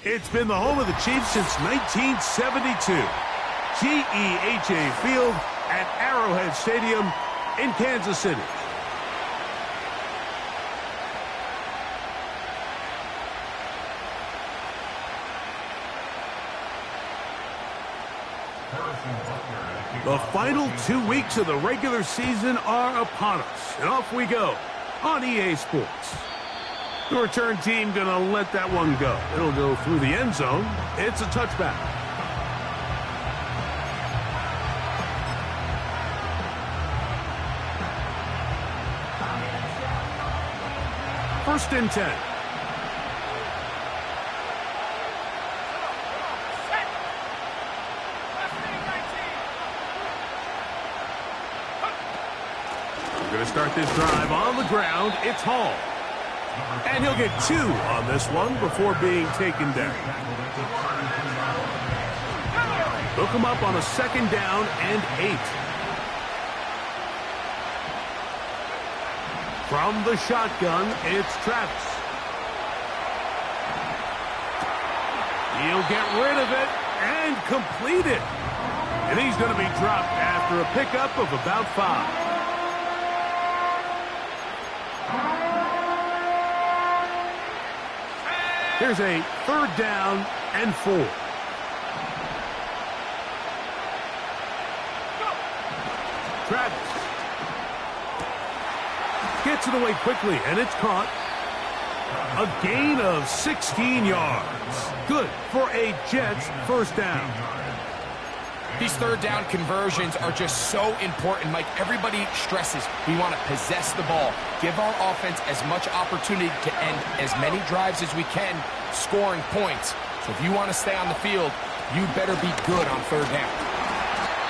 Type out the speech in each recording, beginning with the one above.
It's been the home of the Chiefs since 1972. GEHA Field at Arrowhead Stadium in Kansas City. The final 2 weeks of the regular season are upon us, and off we go on EA Sports. The return team gonna let that one go. It'll go through the end zone. It's a touchback. First and 10. We're going to start this drive on the ground. It's Hall. And he'll get 2 on this one before being taken down. Hook him up on a 2nd down and 8. From the shotgun, it's Travis. He'll get rid of it and complete it. And he's going to be dropped after a pickup of about 5. Here's a 3rd down and 4. Travis gets it away quickly, and it's caught. A gain of 16 yards. Good for a Jets first down. These 3rd down conversions are just so important, Mike. Everybody stresses we want to possess the ball, give our offense as much opportunity to end as many drives as we can, scoring points. So if you want to stay on the field, you better be good on 3rd down.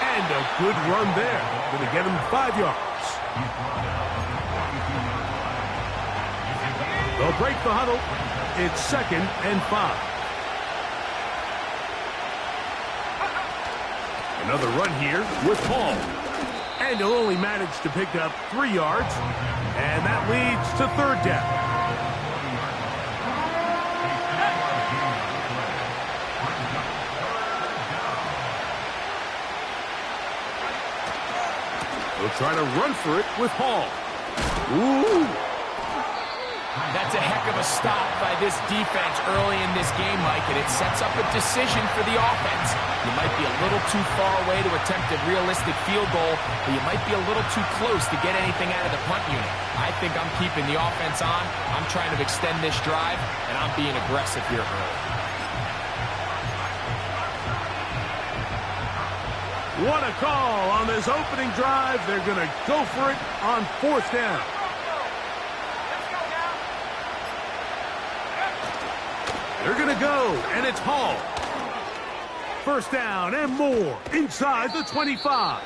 And a good run there. Going to get him 5 yards. They'll break the huddle. It's 2nd and 5. Another run here with Paul. And he'll only manage to pick up 3 yards. And that leads to 3rd down. He'll try to run for it with Hall. Ooh. That's a heck of a stop by this defense early in this game, Mike, and it sets up a decision for the offense. You might be a little too far away to attempt a realistic field goal, but you might be a little too close to get anything out of the punt unit. I think I'm keeping the offense on. I'm trying to extend this drive, and I'm being aggressive here early. What a call on this opening drive. They're going to go for it on 4th down. They're going to go, and it's Hall. First down and more inside the 25.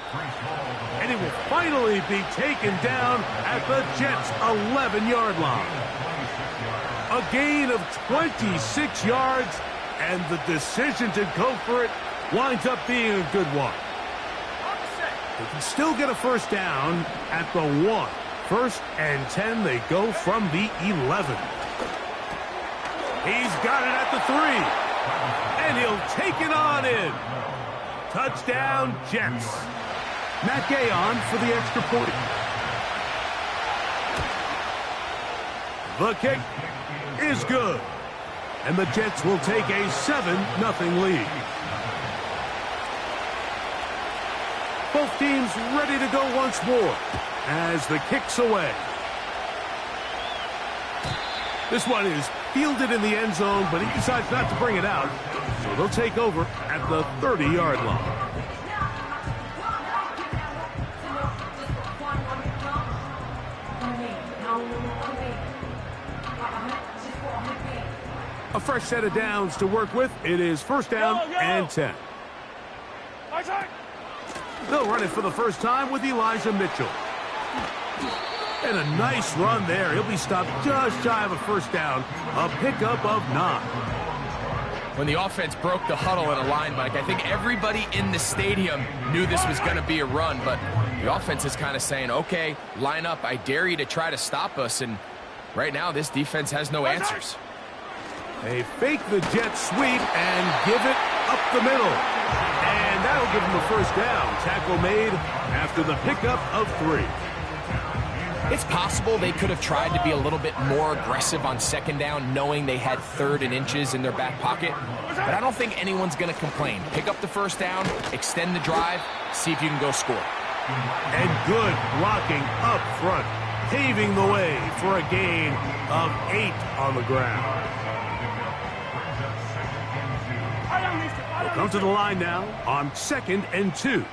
And he will finally be taken down at the Jets' 11-yard line. A gain of 26 yards, and the decision to go for it winds up being a good one. They can still get a first down at the 1. 1st and 10, they go from the 11. He's got it at the 3. And he'll take it on in. Touchdown, Jets. Matt Gay on for the extra point. The kick is good. And the Jets will take a 7-0 lead. Both teams ready to go once more as the kick's away. This one is fielded in the end zone, but he decides not to bring it out. So they'll take over at the 30-yard line. A fresh set of downs to work with. It is 1st down and 10. They'll run it for the first time with Elijah Mitchell. And a nice run there. He'll be stopped just shy of a first down. A pickup of 9. When the offense broke the huddle in a line, Mike, I think everybody in the stadium knew this was going to be a run, but the offense is kind of saying, okay, line up. I dare you to try to stop us. And right now, this defense has no answers. They fake the jet sweep and give it up the middle. And that'll give them a first down. Tackle made after the pickup of 3. It's possible they could have tried to be a little bit more aggressive on second down, knowing they had 3rd and inches in their back pocket. But I don't think anyone's going to complain. Pick up the first down, extend the drive, see if you can go score. And good blocking up front, paving the way for a gain of 8 on the ground. We'll come to the line now on 2nd and 2.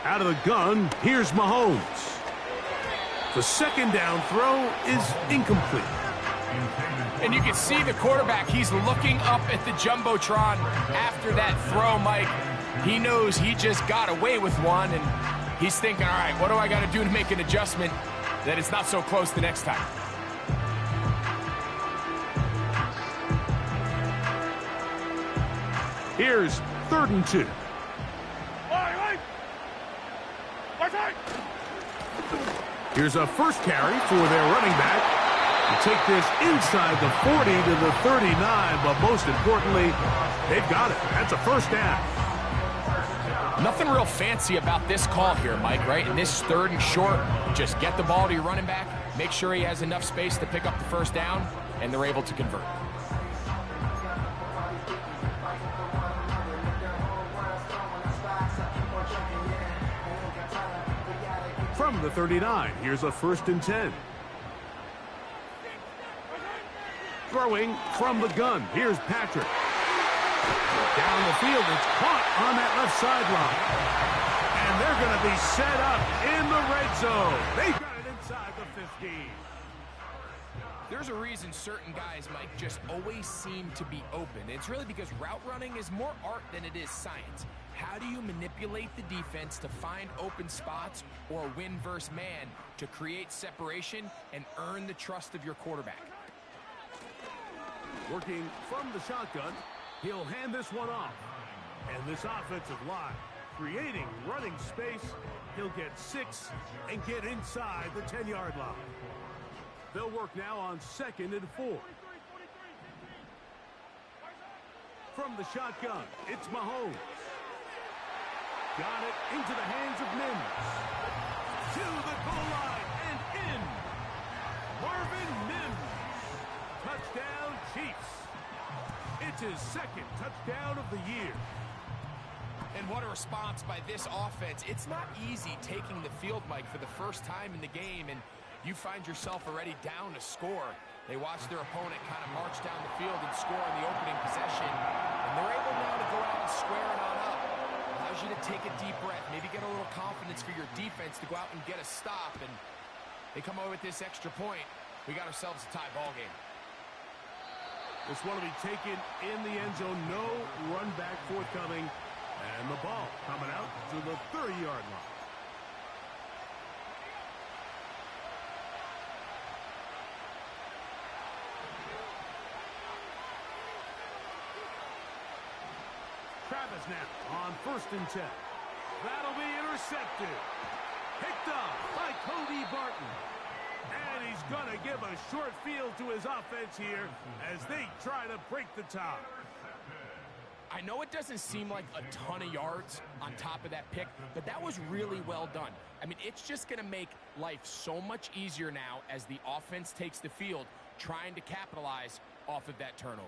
Out of the gun, here's Mahomes. The second down throw is incomplete. And you can see the quarterback, he's looking up at the Jumbotron after that throw, Mike. He knows he just got away with one, and he's thinking, all right, what do I got to do to make an adjustment that it's not so close the next time? Here's 3rd and 2. Here's a first carry for their running back. To take this inside the 40 to the 39, but most importantly, they've got it. That's a first down. Nothing real fancy about this call here, Mike, right? In this 3rd and short, just get the ball to your running back, make sure he has enough space to pick up the first down, and they're able to convert. From the 39, here's a 1st and 10. Throwing from the gun, here's Patrick. Down the field, it's caught on that left sideline. And they're going to be set up in the red zone. They've got it inside the 15. There's a reason certain guys, Mike, just always seem to be open. It's really because route running is more art than it is science. How do you manipulate the defense to find open spots or win versus man to create separation and earn the trust of your quarterback? Working from the shotgun, he'll hand this one off. And this offensive line, creating running space, he'll get 6 and get inside the 10-yard line. They'll work now on 2nd and 4. From the shotgun, it's Mahomes. Got it into the hands of Mims. To the goal line and in. Marvin Mims. Touchdown, Chiefs. It's his 2nd touchdown of the year. And what a response by this offense. It's not easy taking the field, Mike, for the first time in the game, and you find yourself already down to score. They watch their opponent kind of march down the field and score in the opening possession, and they're able now to go out and square it on up. Allows you to take a deep breath, maybe get a little confidence for your defense to go out and get a stop, and they come away with this extra point. We got ourselves a tie ball game. This one will be taken in the end zone. No run back forthcoming. And the ball coming out to the 30-yard line. Travis now on 1st and 10. That'll be intercepted. Picked up by Cody Barton. And he's going to give a short field to his offense here as they try to break the tie. I know it doesn't seem like a ton of yards on top of that pick, but that was really well done. I mean, it's just going to make life so much easier now as the offense takes the field, trying to capitalize off of that turnover.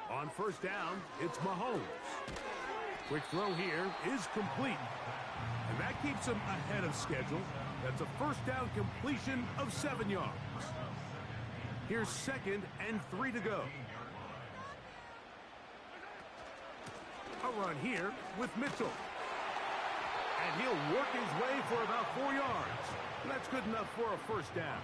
On 1st down, it's Mahomes. Quick throw here is complete. And that keeps him ahead of schedule. That's a 1st down completion of 7 yards. Here's 2nd and 3 to go. A run here with Mitchell. And he'll work his way for about 4 yards. That's good enough for a 1st down.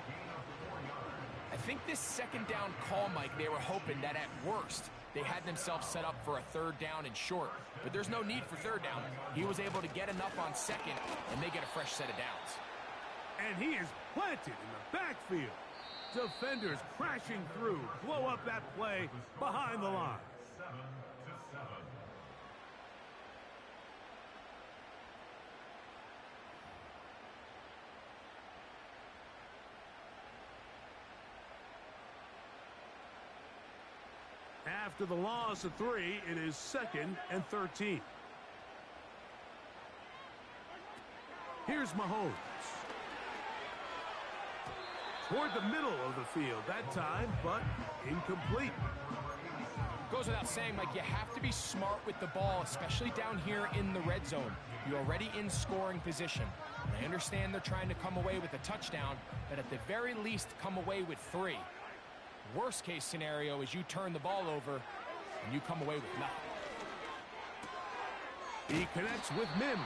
I think this 2nd down call, Mike, they were hoping that at worst they had themselves set up for a 3rd down and short. But there's no need for 3rd down. He was able to get enough on 2nd, and they get a fresh set of downs. And he is planted in the backfield. Defenders crashing through, blow up that play behind the line. After the loss of 3, it is 2nd and 13. Here's Mahomes. Toward the middle of the field that time, but incomplete. Goes without saying, Mike, you have to be smart with the ball, especially down here in the red zone. You're already in scoring position. And I understand they're trying to come away with a touchdown, but at the very least, come away with 3. Worst case scenario is you turn the ball over and you come away with nothing. He connects with Mims.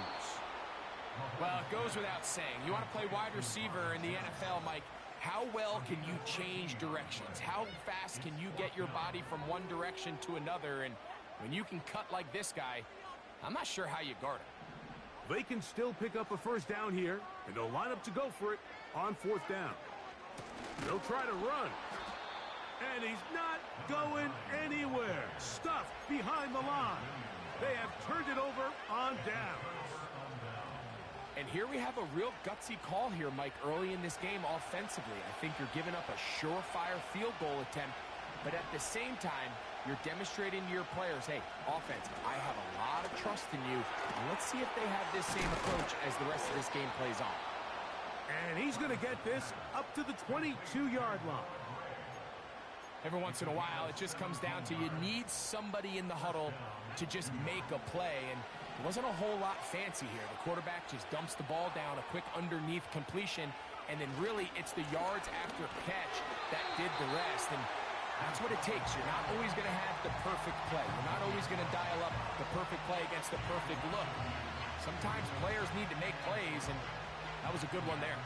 Well, it goes without saying. You want to play wide receiver in the NFL, Mike. How well can you change directions? How fast can you get your body from one direction to another? And when you can cut like this guy, I'm not sure how you guard him. They can still pick up a first down here, and they'll line up to go for it on 4th down. They'll try to run. And he's not going anywhere. Stuffed behind the line. They have turned it over on down. And here we have a real gutsy call here, Mike, early in this game offensively. I think you're giving up a surefire field goal attempt, but at the same time, you're demonstrating to your players, hey, offense, I have a lot of trust in you. Let's see if they have this same approach as the rest of this game plays on. And he's going to get this up to the 22-yard line. Every once in a while, it just comes down to you need somebody in the huddle to just make a play, and it wasn't a whole lot fancy here. The quarterback just dumps the ball down, a quick underneath completion, and then really it's the yards after catch that did the rest, and that's what it takes. You're not always going to have the perfect play. You're not always going to dial up the perfect play against the perfect look. Sometimes players need to make plays, and that was a good one there.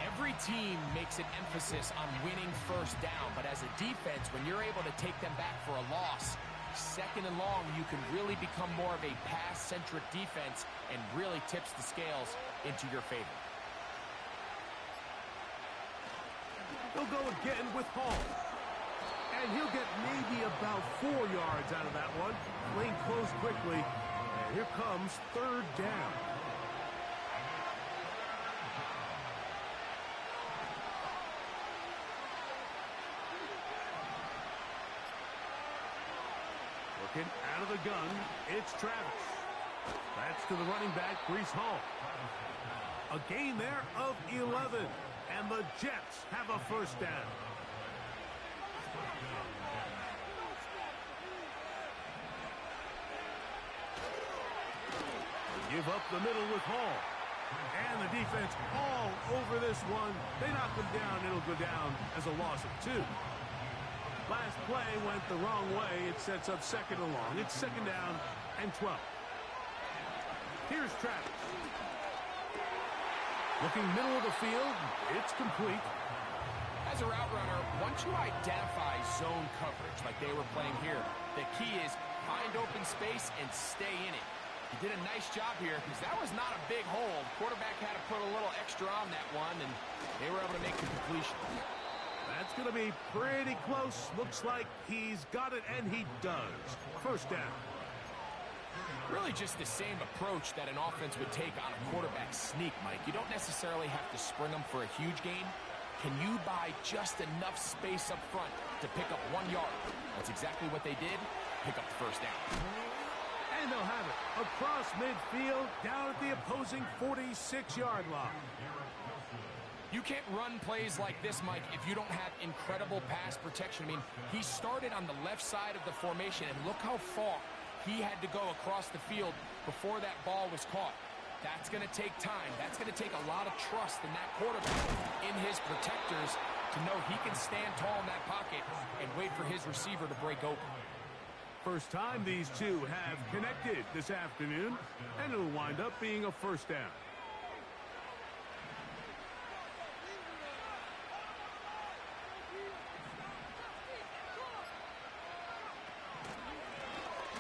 Every team makes an emphasis on winning first down, but as a defense, when you're able to take them back for a loss, 2nd and long, you can really become more of a pass-centric defense and really tips the scales into your favor. They'll go again with Hall. And he'll get maybe about 4 yards out of that one. Lane closed quickly, and here comes 3rd down. Out of the gun, it's Travis. That's to the running back, Breece Hall. A gain there of 11, and the Jets have a first down. They give up the middle with Hall. And the defense all over this one. They knock him down. It'll go down as a loss of 2. Last play went the wrong way. It sets up 2nd and long. It's 2nd down and 12. Here's Travis. Looking middle of the field. It's complete. As a route runner, once you identify zone coverage like they were playing here, the key is find open space and stay in it. He did a nice job here because that was not a big hole. Quarterback had to put a little extra on that one, and they were able to make the completion. That's going to be pretty close. Looks like he's got it, and he does. First down. Really just the same approach that an offense would take on a quarterback sneak, Mike. You don't necessarily have to spring them for a huge gain. Can you buy just enough space up front to pick up 1 yard? That's exactly what they did. Pick up the first down. And they'll have it across midfield, down at the opposing 46-yard line. You can't run plays like this, Mike, if you don't have incredible pass protection. I mean, he started on the left side of the formation, and look how far he had to go across the field before that ball was caught. That's going to take time. That's going to take a lot of trust in that quarterback, in his protectors, to know he can stand tall in that pocket and wait for his receiver to break open. First time these two have connected this afternoon, and it'll wind up being a first down.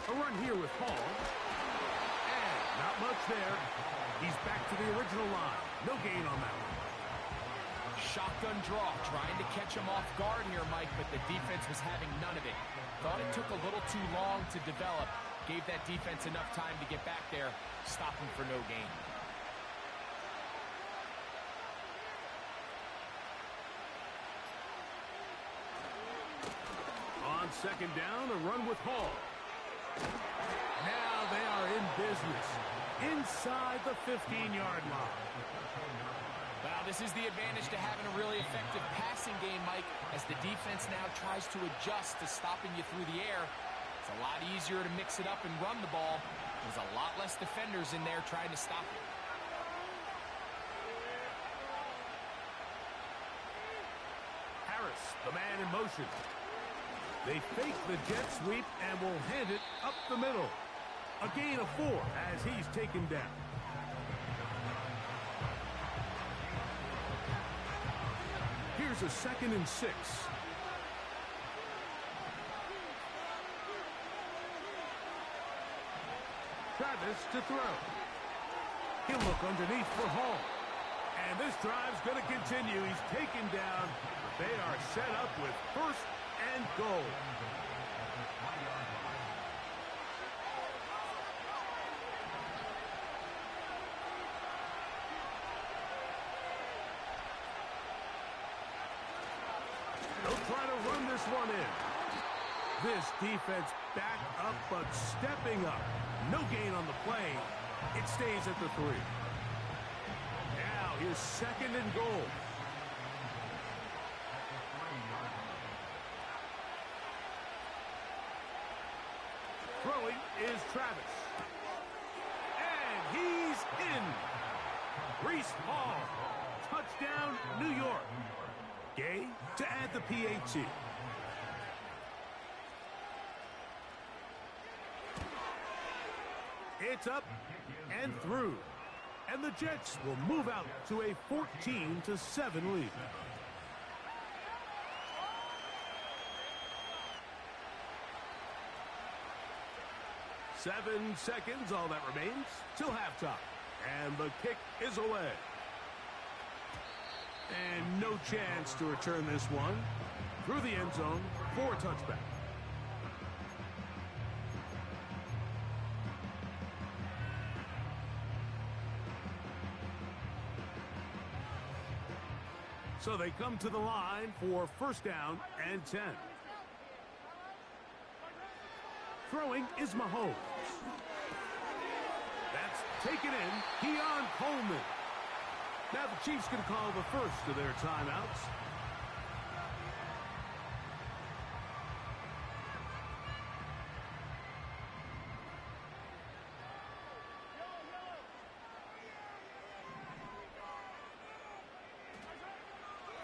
A run here with Hall. And not much there. He's back to the original line. No gain on that one. Shotgun draw, trying to catch him off guard here, Mike, but the defense was having none of it. Thought it took a little too long to develop. Gave that defense enough time to get back there. Stop him for no gain. On second down, a run with Hall. Now they are in business inside the 15-yard line. Well, this is the advantage to having a really effective passing game, Mike, as the defense now tries to adjust to stopping you through the air. It's a lot easier to mix it up and run the ball. There's a lot less defenders in there trying to stop you. Harris, the man in motion. They fake the jet sweep and will hand it up the middle. A gain of 4 as he's taken down. Here's a 2nd and 6. Travis to throw. He'll look underneath for Hall. And this drive's going to continue. He's taken down. They are set up with 1st and goal. They'll try to run this one in. This defense back up but stepping up. No gain on the play. It stays at the 3. Now here's 2nd and goal. Throwing is Travis. And he's in. Reese Hall. Touchdown, New York. Gay to add the PAT. It's up and through. And the Jets will move out to a 14-7 lead. Seven seconds, all that remains, till halftime. And the kick is away. And no chance to return this one. Through the end zone for a touchback. So they come to the line for 1st down and 10. Throwing is Mahomes. That's taken in. Keon Coleman. Now the Chiefs can call the first of their timeouts.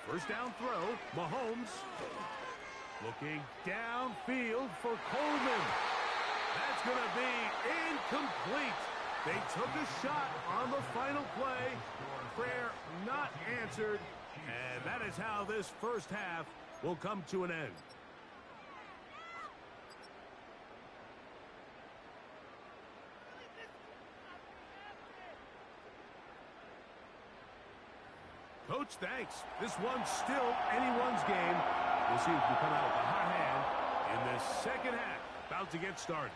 First down throw, Mahomes. Looking downfield for Coleman. That's going to be incomplete. They took a shot on the final play. Prayer not answered. And that is how this first half will come to an end. Coach, thanks. This one's still anyone's game. We'll see if we come out with a hot hand in this second half. About to get started.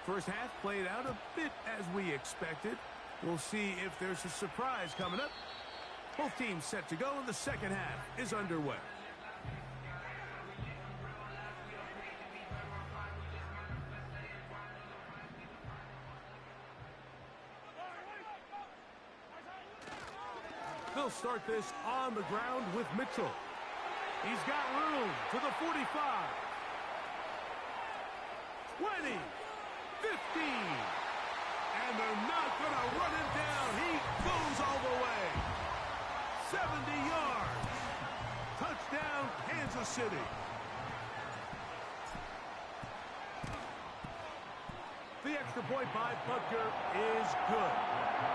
First half played out a bit as we expected. We'll see if there's a surprise coming up. Both teams set to go, and the second half is underway. They'll start this on the ground with Mitchell. He's got room to the 45. 20. 15. And they're not going to run him down. He goes all the way. 70 yards. Touchdown, Kansas City. The extra point by Butker is good.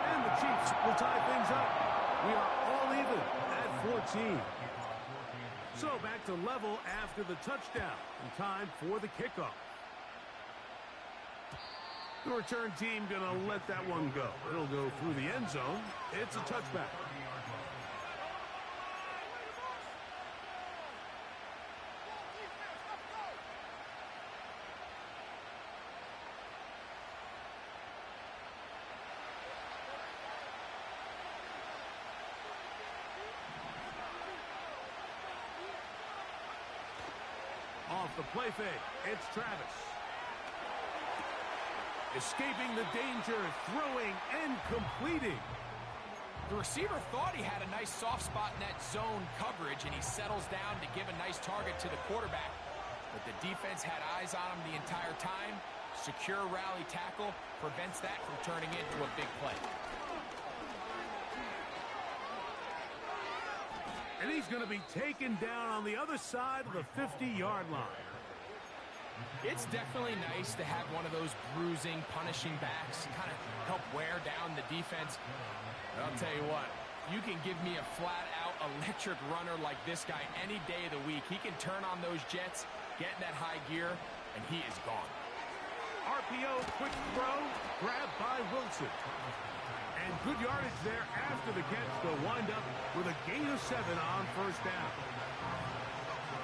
And the Chiefs will tie things up. We are all even at 14. So back to level after the touchdown. And time for the kickoff. The return team going to let that one go. It'll go through the end zone. It's a touchback. the play fake. It's Travis. Escaping the danger, throwing and completing. The receiver thought he had a nice soft spot in that zone coverage, and he settles down to give a nice target to the quarterback. But the defense had eyes on him the entire time. Secure rally tackle prevents that from turning into a big play. And he's going to be taken down on the other side of the 50-yard line. It's definitely nice to have one of those bruising, punishing backs kind of help wear down the defense. But I'll tell you what, you can give me a flat-out electric runner like this guy any day of the week. He can turn on those jets, get in that high gear, and he is gone. RPO, quick throw, grabbed by Wilson. And good yardage there after the catch. They'll wind up with a gain of 7 on first down.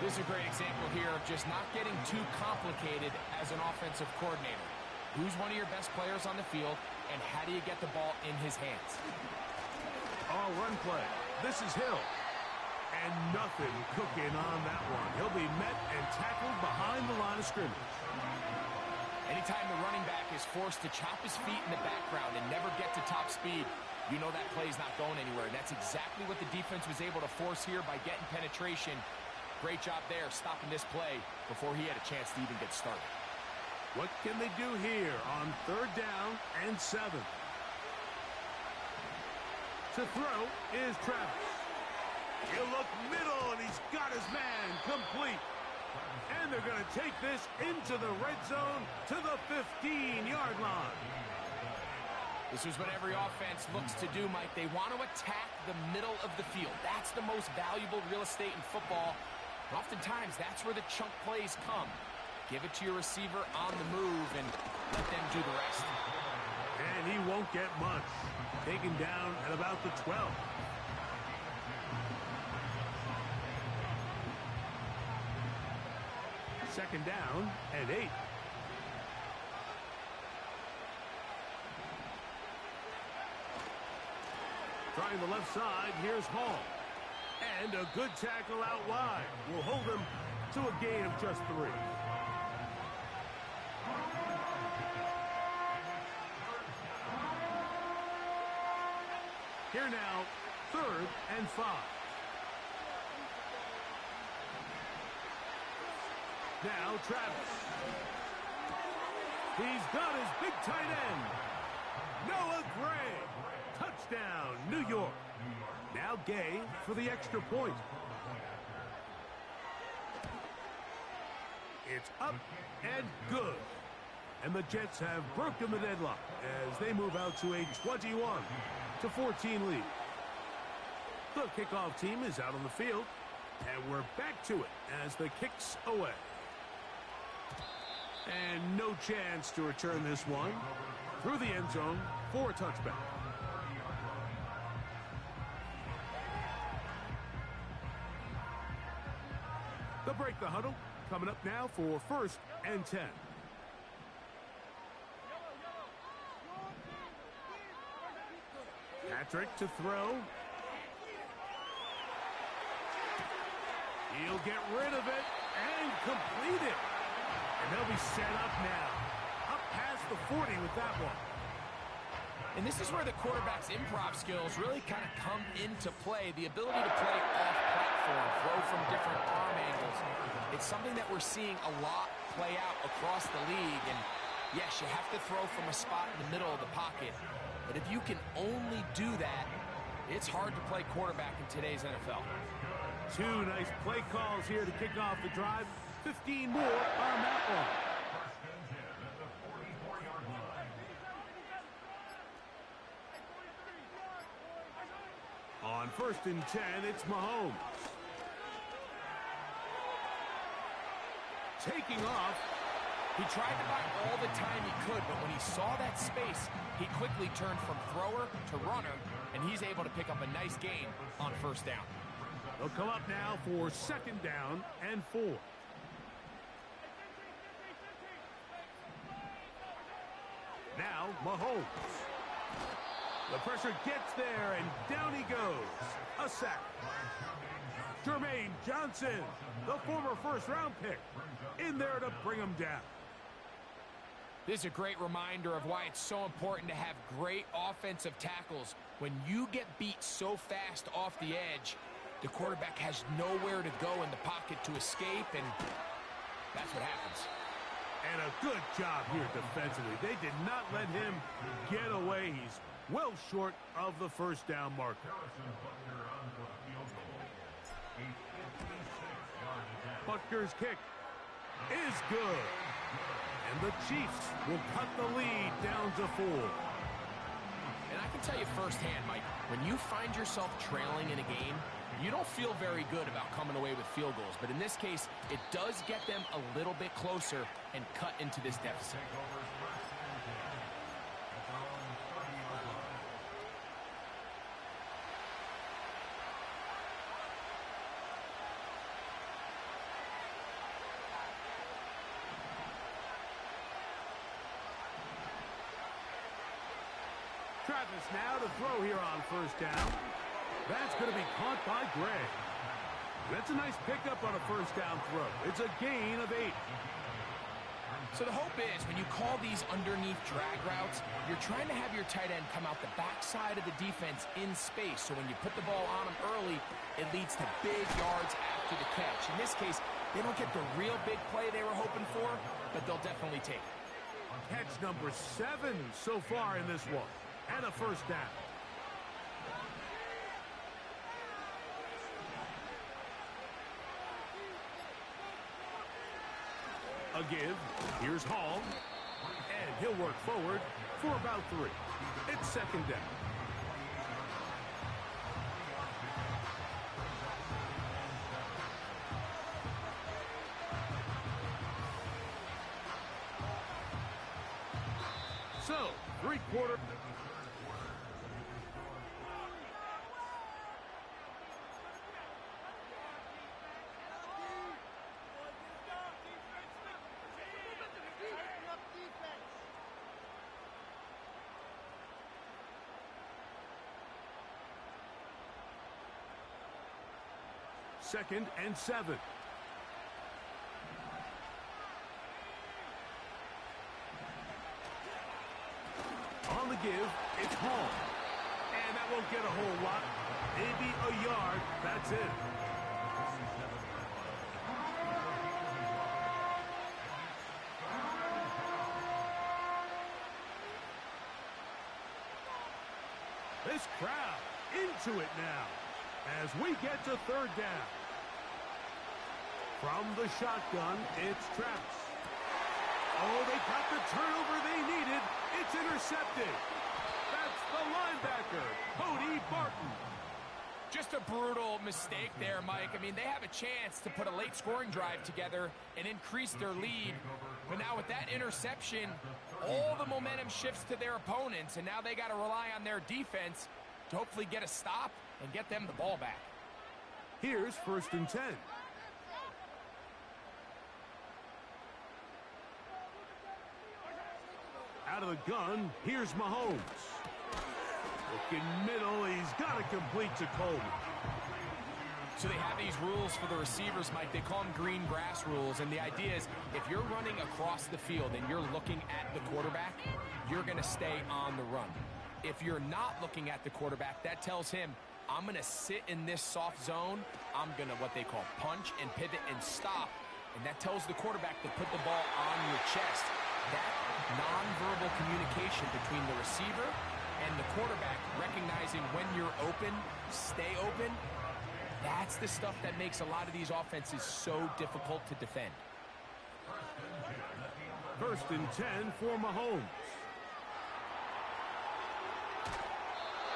This is a great example here of just not getting too complicated as an offensive coordinator. Who's one of your best players on the field, and how do you get the ball in his hands? Oh, run play. This is Hill. And nothing cooking on that one. He'll be met and tackled behind the line of scrimmage. Anytime the running back is forced to chop his feet in the background and never get to top speed, you know that play's not going anywhere. And that's exactly what the defense was able to force here by getting penetration. Great job there, stopping this play before he had a chance to even get started. What can they do here on 3rd down and 7? To throw is Travis. He'll look middle, and he's got his man complete. And they're going to take this into the red zone to the 15-yard line. This is what every offense looks to do, Mike. They want to attack the middle of the field. That's the most valuable real estate in football. And oftentimes, that's where the chunk plays come. Give it to your receiver on the move and let them do the rest. And he won't get much. Taken down at about the 12. Second down and 8. Trying the left side, here's Hall. And a good tackle out wide will hold him to a gain of just 3. Here now, 3rd and 5. Now Travis. He's got his big tight end. Noah Gray. Touchdown, New York. Now Gay for the extra point. It's up and good. And the Jets have broken the deadlock as they move out to a 21-14 lead. The kickoff team is out on the field, and we're back to it as the kick's away. And no chance to return this one through the end zone for a touchback. They'll break the huddle. Coming up now for 1st and 10. Patrick to throw. He'll get rid of it and complete it. And they'll be set up now. Up past the 40 with that one. And this is where the quarterback's improv skills really kind of come into play. The ability to play off-platform, throw from different arm angles. It's something that we're seeing a lot play out across the league. And yes, you have to throw from a spot in the middle of the pocket. But if you can only do that, it's hard to play quarterback in today's NFL. 2 nice play calls here to kick off the drive. 15 more on that one. On 1st and 10, it's Mahomes. Taking off. He tried to buy all the time he could, but when he saw that space, he quickly turned from thrower to runner, and he's able to pick up a nice gain on 1st down. They'll come up now for 2nd down and 4. Now, Mahomes. The pressure gets there, and down he goes. A sack. Jermaine Johnson, the former first-round pick, in there to bring him down. This is a great reminder of why it's so important to have great offensive tackles. When you get beat so fast off the edge, the quarterback has nowhere to go in the pocket to escape, and that's what happens. And a good job here defensively. They did not let him get away. He's well short of the first down marker. Butker's kick is good. And the Chiefs will cut the lead down to 4. And I can tell you firsthand, Mike, when you find yourself trailing in a game, you don't feel very good about coming away with field goals. But in this case, it does get them a little bit closer and cut into this deficit. Travis now to throw here on first down. That's going to be caught by Gray. That's a nice pickup on a first down throw. It's a gain of 8. So the hope is when you call these underneath drag routes, you're trying to have your tight end come out the backside of the defense in space. So when you put the ball on him early, it leads to big yards after the catch. In this case, they don't get the real big play they were hoping for, but they'll definitely take it. Catch number 7 so far in this one. And a first down. A give. Here's Hall. And he'll work forward for about 3. It's second down. So, 3-quarter. Second and 7. On the give, it's Hall. And that won't get a whole lot. Maybe a yard. That's it. This crowd into it now as we get to third down. From the shotgun, it's Travis. Oh, they got the turnover they needed. It's intercepted. That's the linebacker, Cody Barton. Just a brutal mistake there, Mike. I mean, they have a chance to put a late scoring drive together and increase their lead. But now with that interception, all the momentum shifts to their opponents, and now they got to rely on their defense to hopefully get a stop and get them the ball back. Here's first and 10. Out of the gun, here's Mahomes. Looking middle, he's got to complete to Coleman. So they have these rules for the receivers, Mike. They call them green grass rules, and the idea is if you're running across the field and you're looking at the quarterback, you're going to stay on the run. If you're not looking at the quarterback, that tells him, I'm going to sit in this soft zone. I'm going to what they call punch and pivot and stop, and that tells the quarterback to put the ball on your chest. That nonverbal communication between the receiver and the quarterback, recognizing when you're open, stay open, that's the stuff that makes a lot of these offenses so difficult to defend. First and 10 for Mahomes.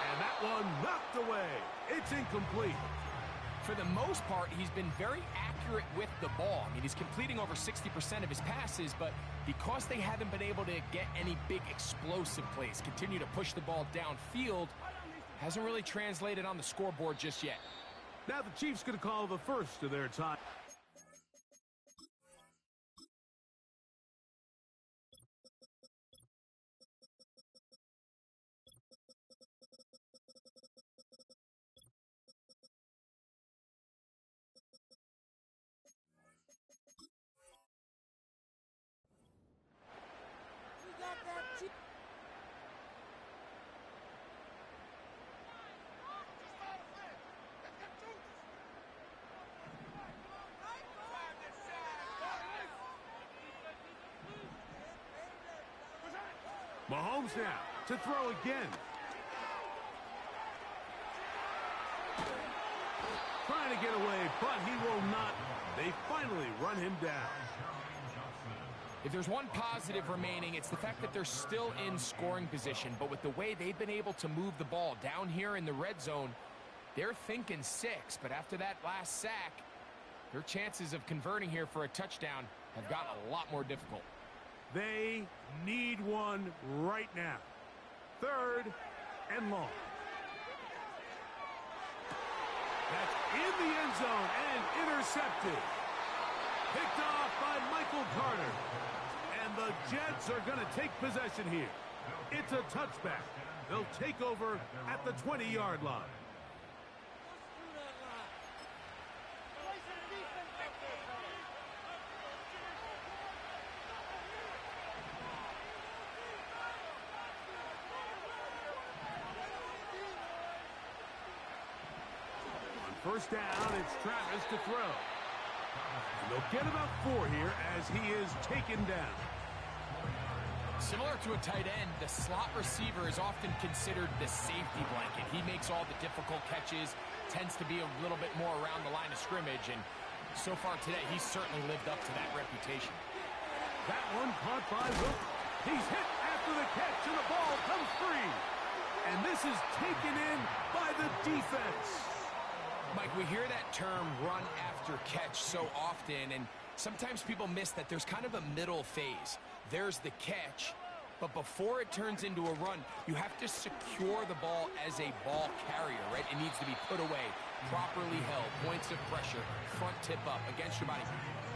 And that one knocked away. It's incomplete. For the most part, he's been very accurate with the ball. I mean, he's completing over 60% of his passes, but because they haven't been able to get any big explosive plays, continue to push the ball downfield, hasn't really translated on the scoreboard just yet. Now the Chiefs going to call the first of their time. Mahomes now to throw again. Trying to get away, but he will not. They finally run him down. If there's one positive remaining, it's the fact that they're still in scoring position. But with the way they've been able to move the ball down here in the red zone, they're thinking 6. But after that last sack, their chances of converting here for a touchdown have gotten a lot more difficult. They need one right now. 3rd and long. That's in the end zone and intercepted. Picked off by Michael Carter. And the Jets are going to take possession here. It's a touchback. They'll take over at the 20-yard line. First down, it's Travis to throw. And they'll get about 4 here as he is taken down. Similar to a tight end, the slot receiver is often considered the safety blanket. He makes all the difficult catches, tends to be a little bit more around the line of scrimmage, and so far today, he's certainly lived up to that reputation. That one caught by Wilk. He's hit after the catch, and the ball comes free. And this is taken in by the defense. Mike, we hear that term run after catch so often, and sometimes people miss that there's kind of a middle phase. There's the catch, but before it turns into a run, you have to secure the ball as a ball carrier, right? It needs to be put away, properly held, points of pressure, front tip up against your body.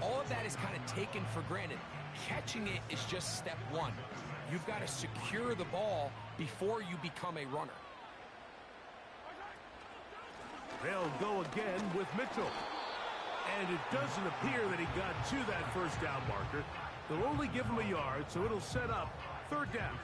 All of that is kind of taken for granted. Catching it is just step 1. You've got to secure the ball before you become a runner. They'll go again with Mitchell. And it doesn't appear that he got to that first down marker. They'll only give him a yard, so it'll set up 3rd down.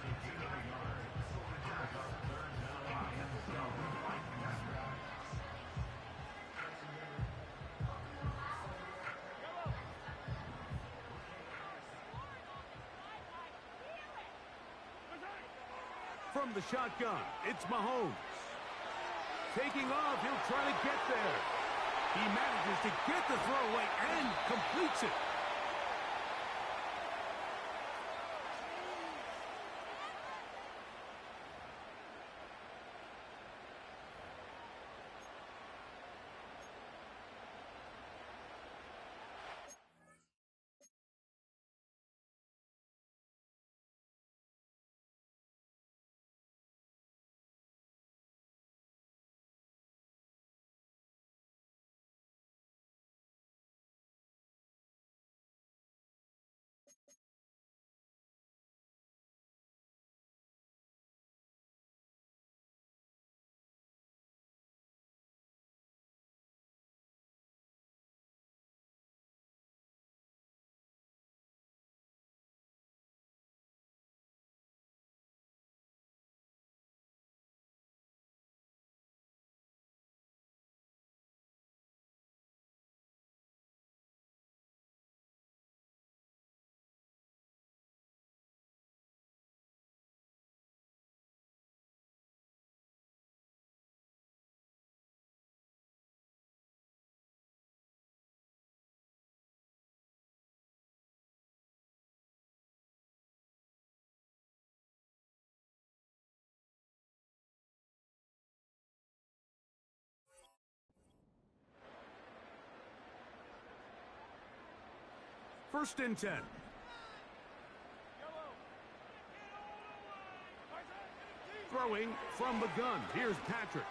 From the shotgun, it's Mahomes. Taking off, he'll try to get there. He manages to get the throw away and completes it. First and 10. Throwing from the gun. Here's Patrick.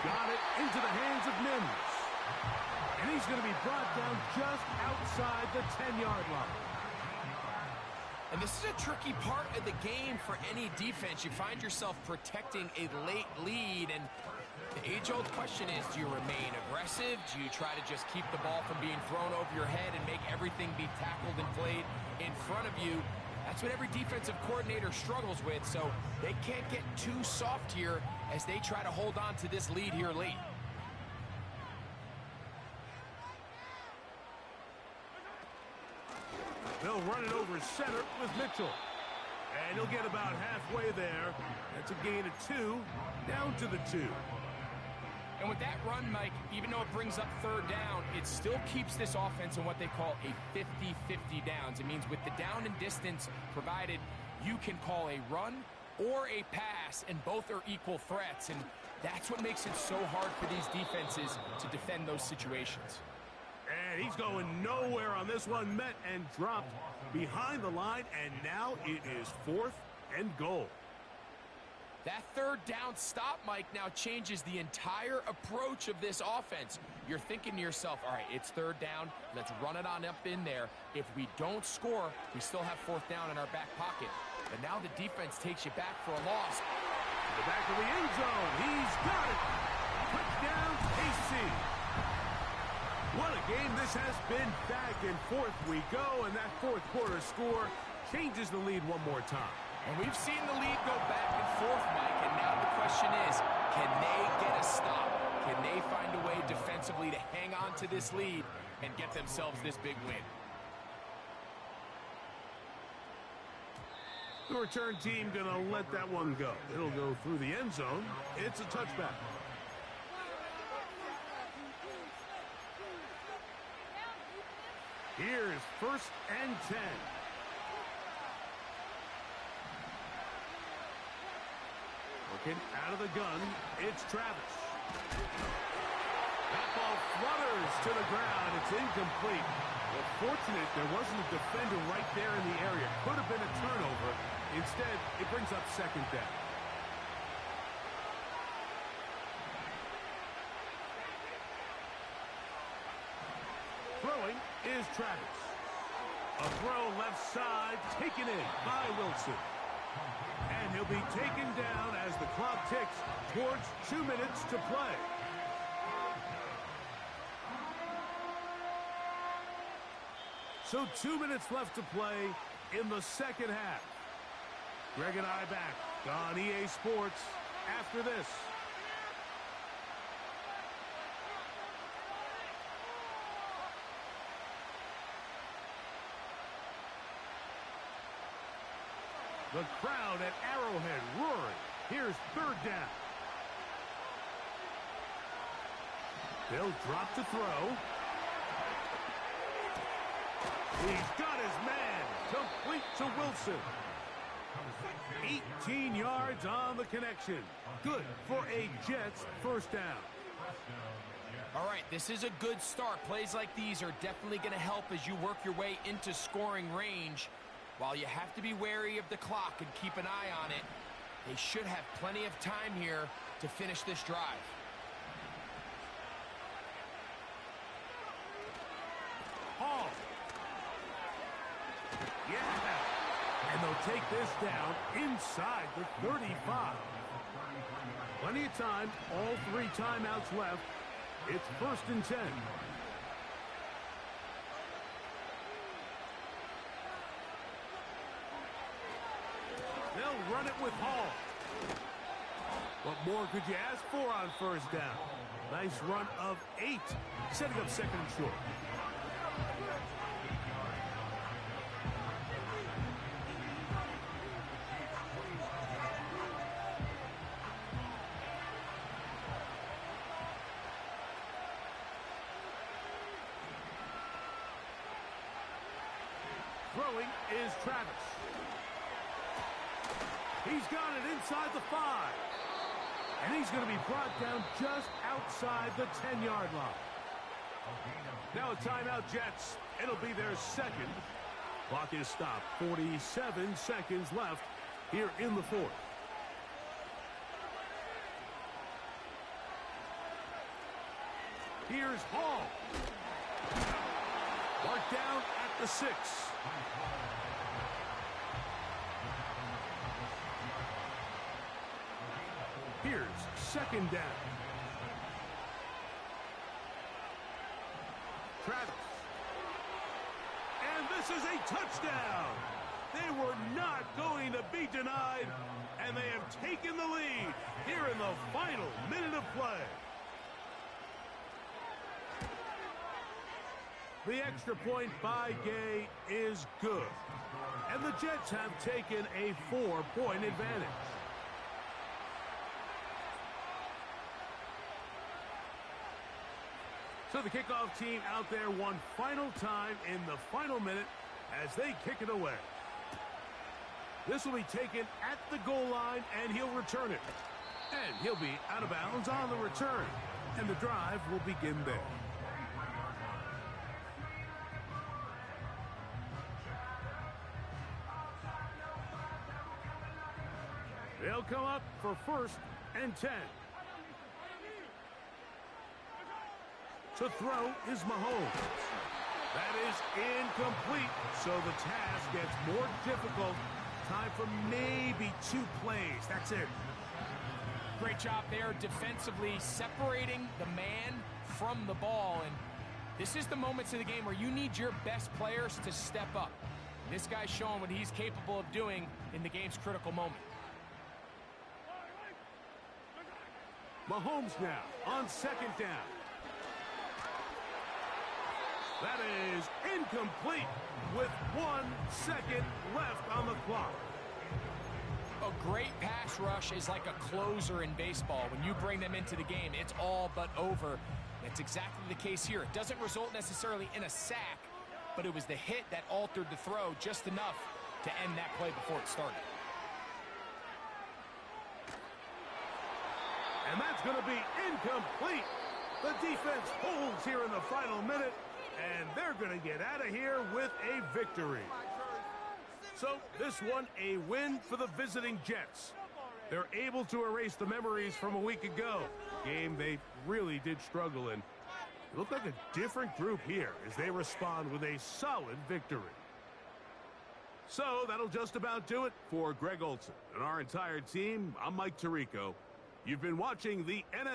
Got it into the hands of Mims. And he's going to be brought down just outside the 10-yard line. And this is a tricky part of the game for any defense. You find yourself protecting a late lead, and the age-old question is, do you remain aggressive? Do you try to just keep the ball from being thrown over your head and make everything be tackled and played in front of you? That's what every defensive coordinator struggles with, so they can't get too soft here as they try to hold on to this lead here late. They'll run it over center with Mitchell. And he'll get about halfway there. That's a gain of 2, down to the 2. And with that run, Mike, even though it brings up third down, it still keeps this offense in what they call a 50-50 downs. It means with the down and distance provided, you can call a run or a pass, and both are equal threats. And that's what makes it so hard for these defenses to defend those situations. And he's going nowhere on this one. Met and dropped behind the line, and now it is 4th and goal. That third down stop, Mike, now changes the entire approach of this offense. You're thinking to yourself, all right, it's third down. Let's run it on up in there. If we don't score, we still have 4th down in our back pocket. But now the defense takes you back for a loss. To the back of the end zone. He's got it. Touchdown, KC. What a game this has been. Back and forth we go, and that 4th quarter score changes the lead one more time. And we've seen the lead go back and forth, Mike, and now the question is, can they get a stop? Can they find a way defensively to hang on to this lead and get themselves this big win? The return team going to let that one go. It'll go through the end zone. It's a touchback. Here's 1st and 10. Working out of the gun, it's Travis. That ball flutters to the ground. It's incomplete. Well, fortunate there wasn't a defender right there in the area. Could have been a turnover. Instead, it brings up 2nd down. Throwing is Travis. A throw left side, taken in by Wilson. And he'll be taken down as the clock ticks towards 2 minutes to play. So 2 minutes left to play in the second half. Greg and I back on EA Sports after this. The crowd at Arrowhead roaring. Here's 3rd down. They'll drop to throw. He's got his man. Complete to Wilson. 18 yards on the connection. Good for a Jets 1st down. All right, this is a good start. Plays like these are definitely going to help as you work your way into scoring range. While you have to be wary of the clock and keep an eye on it, they should have plenty of time here to finish this drive. Hall. Yeah. And they'll take this down inside the 35. Plenty of time. All 3 timeouts left. It's 1st and 10. They'll run it with Hall. What more could you ask for on 1st down? Nice run of 8, setting up 2nd and short. Throwing is Travis. He's got it inside the 5. And he's going to be brought down just outside the 10-yard line. Now a timeout, Jets. It'll be their 2nd. Clock is stopped. 47 seconds left here in the 4th. Here's Hall. Marked down at the 6. Here's 2nd down. Travis. And this is a touchdown. They were not going to be denied, and they have taken the lead here in the final minute of play. The extra point by Gay is good, and the Jets have taken a 4-point advantage. So the kickoff team out there one final time in the final minute as they kick it away. This will be taken at the goal line, and he'll return it. And he'll be out of bounds on the return, and the drive will begin there. They'll come up for 1st and 10. To throw is Mahomes. That is incomplete, so the task gets more difficult. Time for maybe 2 plays. That's it. Great job there defensively, separating the man from the ball. And this is the moments of the game where you need your best players to step up. And this guy's showing what he's capable of doing in the game's critical moment. Mahomes now on 2nd down. That is incomplete with 1 second left on the clock. A great pass rush is like a closer in baseball. When you bring them into the game, it's all but over. That's exactly the case here. It doesn't result necessarily in a sack, but it was the hit that altered the throw just enough to end that play before it started. And that's going to be incomplete. The defense holds here in the final minute, and they're going to get out of here with a victory. So this one, a win for the visiting Jets. They're able to erase the memories from a week ago. Game they really did struggle in. It looked like a different group here as they respond with a solid victory. So that'll just about do it for Greg Olson and our entire team. I'm Mike Tirico. You've been watching the NFL.